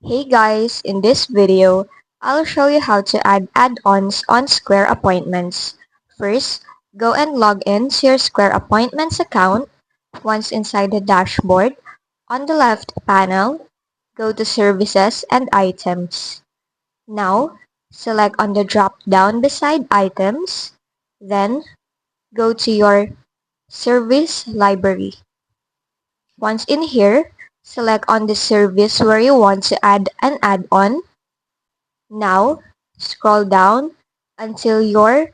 Hey guys, in this video, I'll show you how to add add-ons on Square Appointments. First, go and log in to your Square Appointments account. Once inside the dashboard, on the left panel, go to Services and Items. Now, select on the drop-down beside Items, then go to your Service Library. Once in here, select on the service where you want to add an add-on. Now, scroll down until you're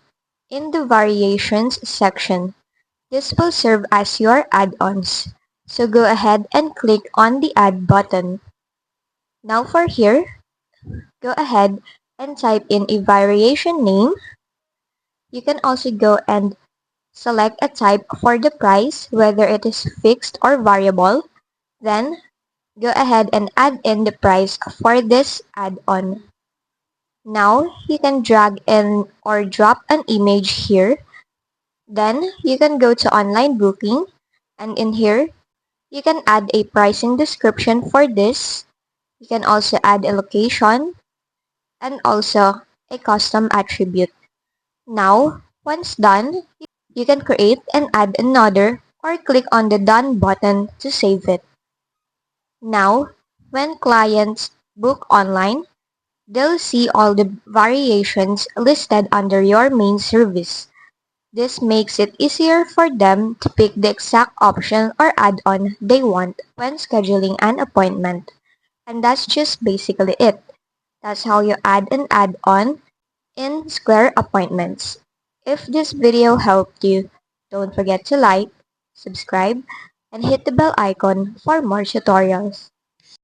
in the Variations section. This will serve as your add-ons. So go ahead and click on the Add button. Now for here, go ahead and type in a variation name. You can also go and select a type for the price, whether it is fixed or variable. Then, go ahead and add in the price for this add-on. Now, you can drag in or drop an image here. Then, you can go to online booking, and in here, you can add a pricing description for this. You can also add a location and also a custom attribute. Now, once done, you can create and add another or click on the Done button to save it. Now, when clients book online, they'll see all the variations listed under your main service. This makes it easier for them to pick the exact option or add-on they want when scheduling an appointment. And that's just basically it. That's how you add an add-on in Square Appointments. If this video helped you, don't forget to like, subscribe, and hit the bell icon for more tutorials.